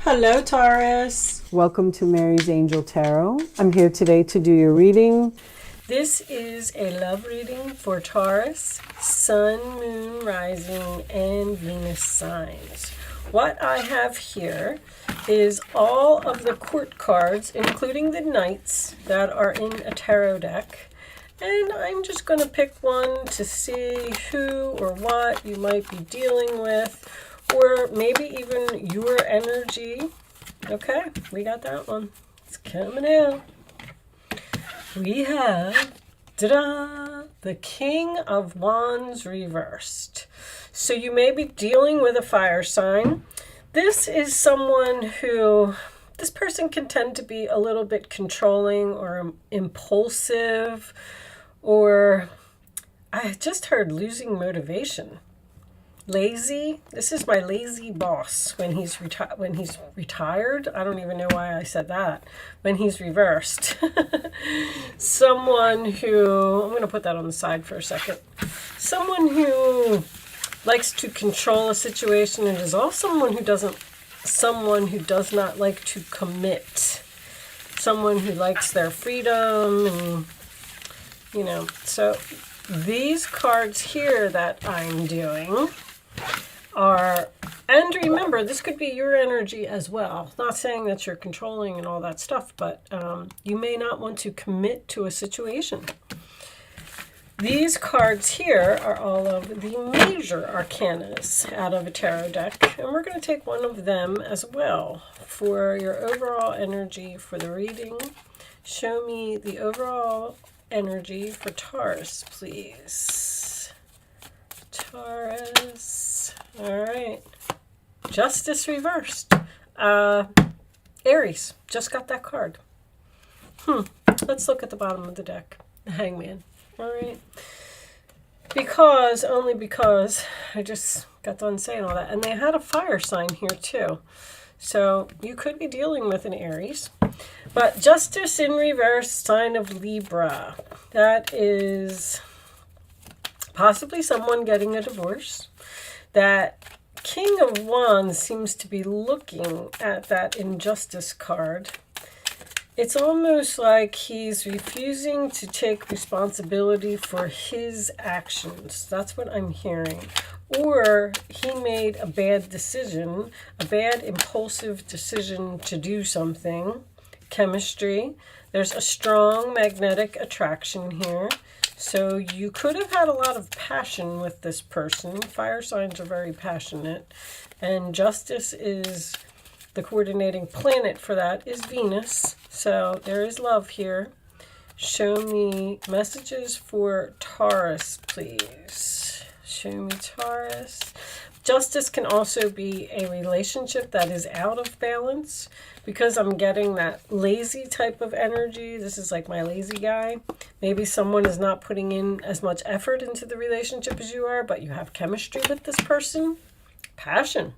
Hello, Taurus. Welcome to Mary's Angel Tarot. I'm here today to do your reading. This is a love reading for Taurus, Sun, Moon, Rising, and Venus signs. What I have here is all of the court cards, including the knights that are in a tarot deck. And I'm just going to pick one to see who or what you might be dealing with, or maybe even your energy. Okay, we got that one. It's coming out. We have, ta-da, the King of Wands reversed. So you may be dealing with a fire sign. This is someone who, this person can tend to be a little bit controlling or impulsive, or I just heard losing motivation. Lazy. This is my lazy boss when he's retired. I don't even know why I said that. When he's reversed. Someone who, I'm going to put that on the side for a second. Someone who likes to control a situation and is also someone who does not like to commit. Someone who likes their freedom and, so these cards here that I'm doing are, and remember, this could be your energy as well. Not saying that you're controlling and all that stuff, but you may not want to commit to a situation. These cards here are all of the major arcanas out of a tarot deck, and we're going to take one of them as well for your overall energy for the reading. Show me the overall energy for Taurus, please. Taurus. All right. Justice reversed. Aries. Just got that card. Let's look at the bottom of the deck. The Hangman. All right. Only because I just got done saying all that. And they had a fire sign here too. So you could be dealing with an Aries. But Justice in reverse, sign of Libra. That is possibly someone getting a divorce. That King of Wands seems to be looking at that injustice card. It's almost like he's refusing to take responsibility for his actions. That's what I'm hearing. Or he made a bad decision, a bad impulsive decision to do something. Chemistry. There's a strong magnetic attraction here. So you could have had a lot of passion with this person. Fire signs are very passionate. And justice is, the coordinating planet for that is Venus. So there is love here. Show me messages for Taurus, please. Show me Taurus. Justice can also be a relationship that is out of balance, because I'm getting that lazy type of energy. This is like my lazy guy. Maybe someone is not putting in as much effort into the relationship as you are, but you have chemistry with this person. Passion.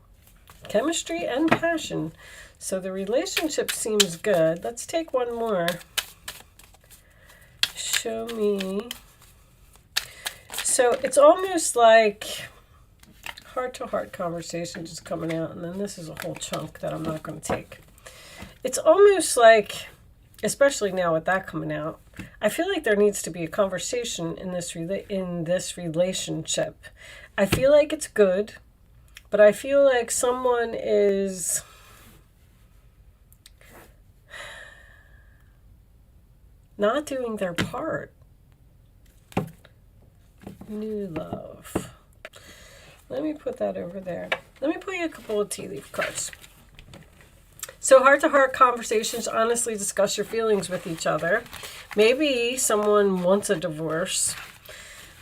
Chemistry and passion. So the relationship seems good. Let's take one more. Show me. So it's almost like heart-to-heart conversation just coming out, and then this is a whole chunk that I'm not going to take. It's almost like, especially now with that coming out, I feel like there needs to be a conversation in this relationship. I feel like it's good, but I feel like someone is not doing their part. New love. Let me put that over there. Let me put you a couple of tea leaf cards. So heart-to-heart conversations, honestly discuss your feelings with each other. Maybe someone wants a divorce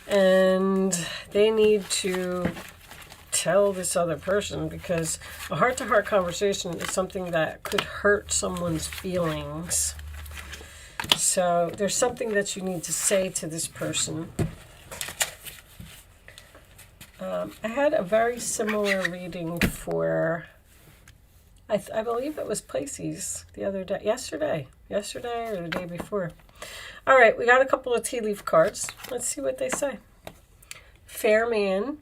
and they need to tell this other person, because a heart-to-heart conversation is something that could hurt someone's feelings. So there's something that you need to say to this person. I had a very similar reading for, I believe it was Pisces the other day, yesterday or the day before. All right, we got a couple of tea leaf cards. Let's see what they say. Fair man,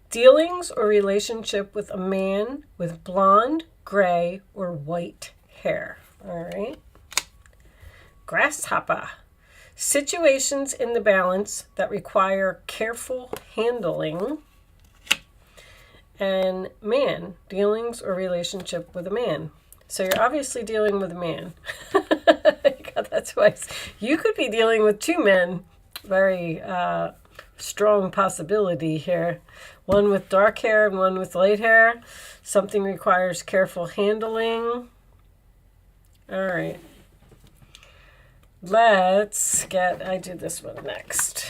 Dealings or relationship with a man with blonde, gray, or white hair. All right. Grasshopper. Situations in the balance that require careful handling. And man, dealings or relationship with a man. So you're obviously dealing with a man. God, that's twice. You could be dealing with two men. Very strong possibility here. One with dark hair and one with light hair. Something requires careful handling. All right. I did this one next.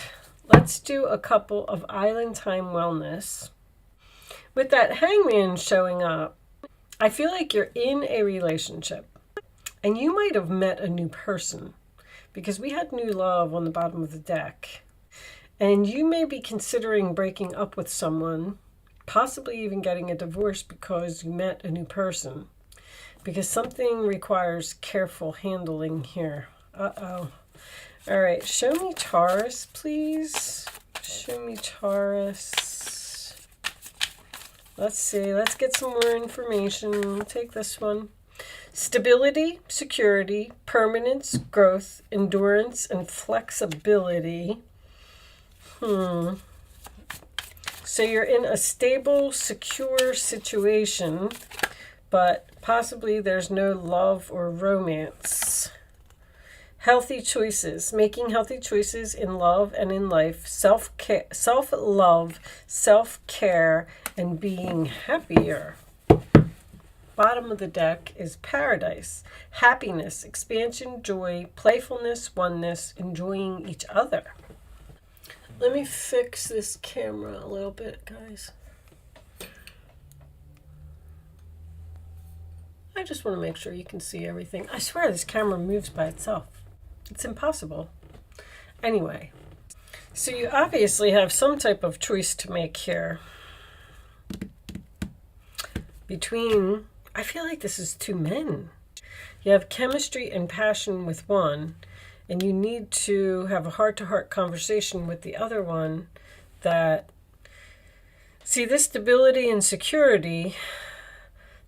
Let's do a couple of Island Time Wellness. With that hangman showing up, I feel like you're in a relationship and you might have met a new person because we had new love on the bottom of the deck. And you may be considering breaking up with someone, possibly even getting a divorce because you met a new person. Because something requires careful handling here. Uh-oh. All right, show me Taurus, please. Show me Taurus. Let's see, let's get some more information. We'll take this one. Stability, security, permanence, growth, endurance, and flexibility. So you're in a stable, secure situation, but possibly there's no love or romance. Healthy choices, making healthy choices in love and in life, self-love, self-care, and being happier. Bottom of the deck is paradise, happiness, expansion, joy, playfulness, oneness, enjoying each other. Let me fix this camera a little bit, guys. I just want to make sure you can see everything. I swear this camera moves by itself. It's impossible. Anyway, so you obviously have some type of choice to make here. I feel like this is two men. You have chemistry and passion with one, and you need to have a heart-to-heart conversation with the other one see, this stability and security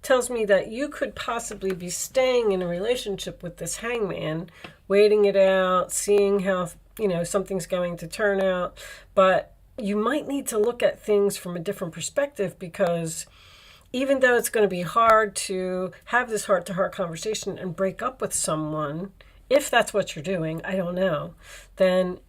tells me that you could possibly be staying in a relationship with this hangman, waiting it out, seeing how, something's going to turn out. But you might need to look at things from a different perspective, because even though it's going to be hard to have this heart-to-heart conversation and break up with someone, if that's what you're doing, I don't know, then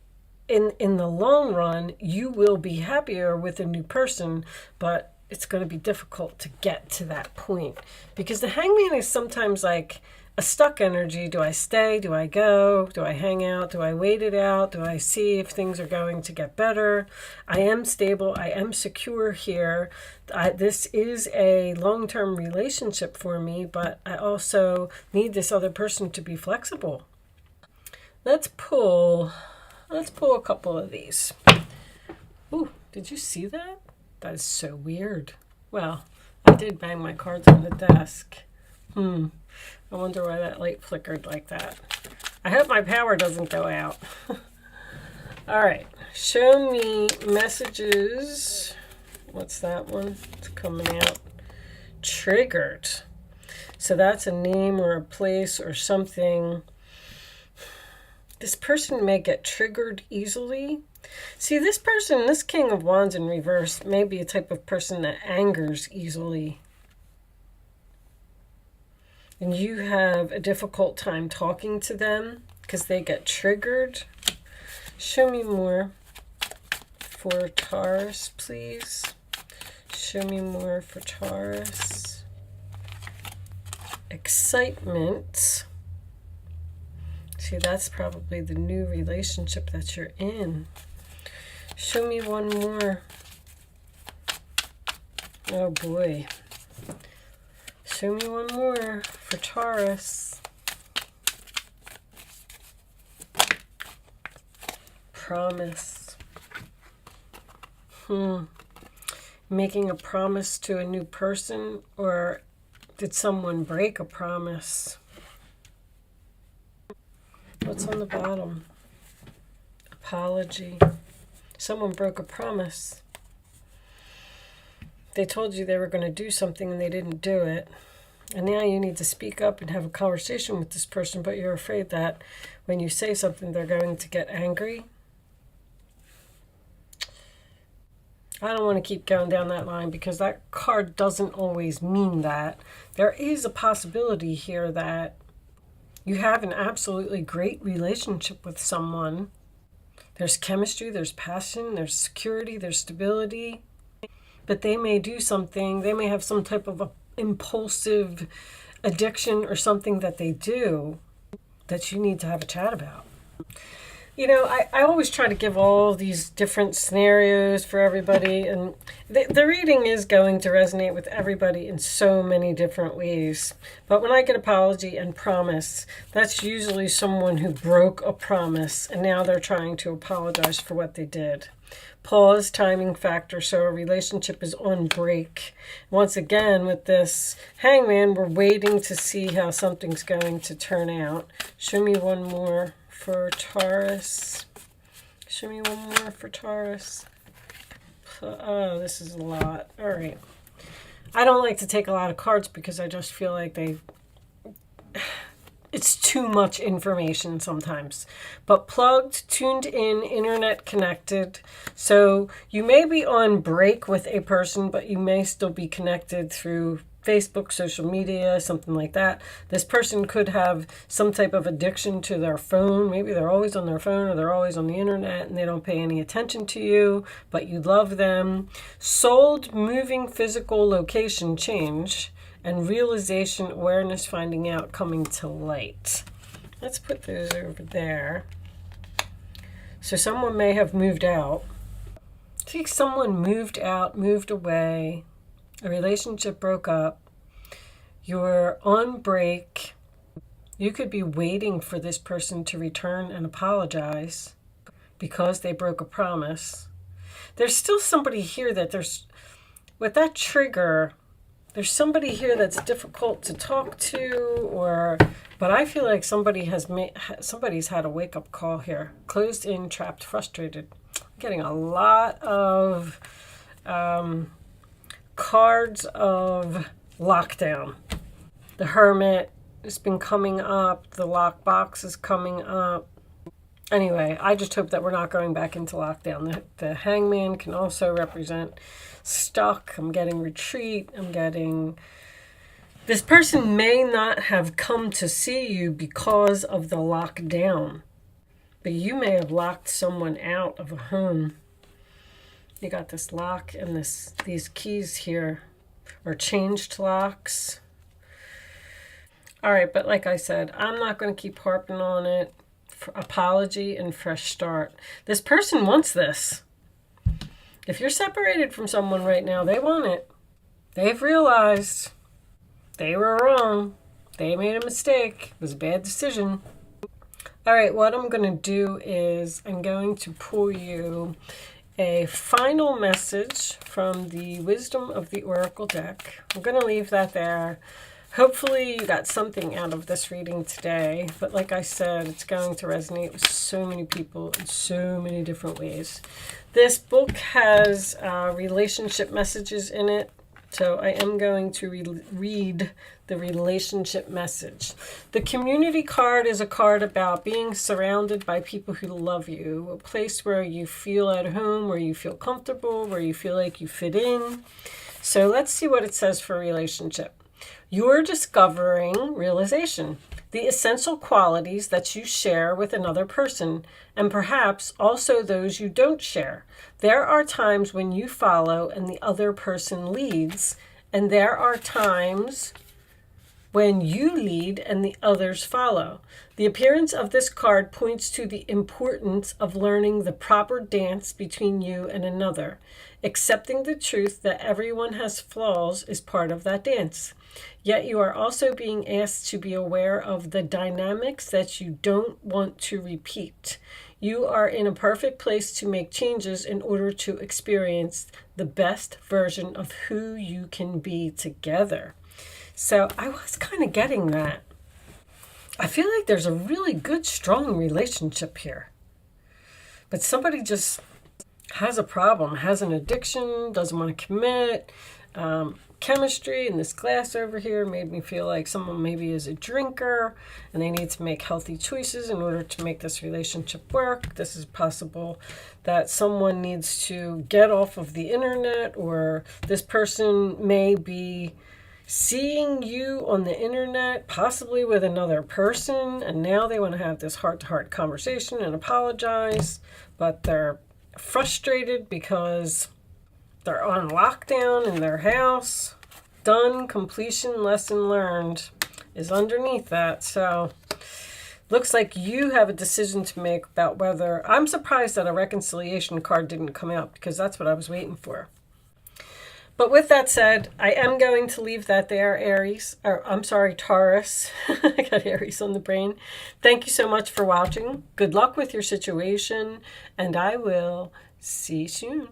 in the long run, you will be happier with a new person, but it's going to be difficult to get to that point. Because the hangman is sometimes like a stuck energy. Do I stay? Do I go? Do I hang out? Do I wait it out? Do I see if things are going to get better? I am stable. I am secure here. This is a long-term relationship for me, but I also need this other person to be flexible. Let's pull a couple of these. Ooh, did you see that? That is so weird. Well, I did bang my cards on the desk. I wonder why that light flickered like that. I hope my power doesn't go out. All right, show me messages. What's that one? It's coming out. Triggered. So that's a name or a place or something. This person may get triggered easily. See, this person, this King of Wands in reverse, may be a type of person that angers easily. And you have a difficult time talking to them because they get triggered. Show me more for Taurus, please. Show me more for Taurus. Excitement. See, that's probably the new relationship that you're in. Show me one more. Oh boy. Show me one more for Taurus. Promise. Making a promise to a new person, or did someone break a promise? What's on the bottom? Apology. Someone broke a promise. They told you they were going to do something and they didn't do it. And now you need to speak up and have a conversation with this person, but you're afraid that when you say something, they're going to get angry. I don't want to keep going down that line because that card doesn't always mean that. There is a possibility here that you have an absolutely great relationship with someone. There's chemistry, there's passion, there's security, there's stability. But they may do something, they may have some type of impulsive addiction or something that they do that you need to have a chat about. You know, I always try to give all these different scenarios for everybody, and the reading is going to resonate with everybody in so many different ways. But when I get apology and promise, that's usually someone who broke a promise and now they're trying to apologize for what they did. Pause, timing factor, so a relationship is on break. Once again, with this Hangman, we're waiting to see how something's going to turn out. Show me one more for Taurus. Show me one more for Taurus. Oh, this is a lot. All right. I don't like to take a lot of cards because I just feel like it's too much information sometimes. But plugged, tuned in, internet connected. So you may be on break with a person, but you may still be connected through Facebook, social media, something like that. This person could have some type of addiction to their phone. Maybe they're always on their phone or they're always on the internet and they don't pay any attention to you, but you love them. Sold, moving, physical, location change, and realization, awareness, finding out, coming to light. Let's put those over there. So someone may have moved out. See, someone moved out, moved away. A relationship broke up. You're on break. You could be waiting for this person to return and apologize because they broke a promise. There's still somebody here that with that trigger, there's somebody here that's difficult to talk to, but I feel like somebody's had a wake-up call here. Closed in, trapped, frustrated. I'm getting a lot of cards of lockdown. The Hermit has been coming up. The lockbox is coming up. Anyway, I just hope that we're not going back into lockdown. The Hangman can also represent stuck. I'm getting retreat. I'm getting... This person may not have come to see you because of the lockdown, but you may have locked someone out of a home. You got this lock and these keys here, or changed locks. All right, but like I said, I'm not going to keep harping on it. Apology and fresh start. This person wants this. If you're separated from someone right now, they want it. They've realized they were wrong. They made a mistake. It was a bad decision. All right, what I'm going to do is I'm going to pull you a final message from the Wisdom of the Oracle deck. I'm going to leave that there. Hopefully you got something out of this reading today. But like I said, it's going to resonate with so many people in so many different ways. This book has relationship messages in it. So I am going to read the relationship message. The community card is a card about being surrounded by people who love you. A place where you feel at home, where you feel comfortable, where you feel like you fit in. So let's see what it says for relationship. You're discovering realization, the essential qualities that you share with another person, and perhaps also those you don't share. There are times when you follow and the other person leads, and there are times when you lead and the others follow. The appearance of this card points to the importance of learning the proper dance between you and another. Accepting the truth that everyone has flaws is part of that dance. Yet you are also being asked to be aware of the dynamics that you don't want to repeat. You are in a perfect place to make changes in order to experience the best version of who you can be together. So I was kind of getting that. I feel like there's a really good, strong relationship here. But somebody just has a problem, has an addiction, doesn't want to commit. chemistry, and this glass over here made me feel like someone maybe is a drinker and they need to make healthy choices in order to make this relationship work. This is possible that someone needs to get off of the internet, or this person may be seeing you on the internet, possibly with another person, and now they want to have this heart-to-heart conversation and apologize, but they're frustrated because they're on lockdown in their house. Done, completion, lesson learned is underneath that. So looks like you have a decision to make about whether... I'm surprised that a reconciliation card didn't come out, because that's what I was waiting for. But with that said, I am going to leave that there, Aries. Or, I'm sorry, Taurus. I got Aries on the brain. Thank you so much for watching. Good luck with your situation, and I will see you soon.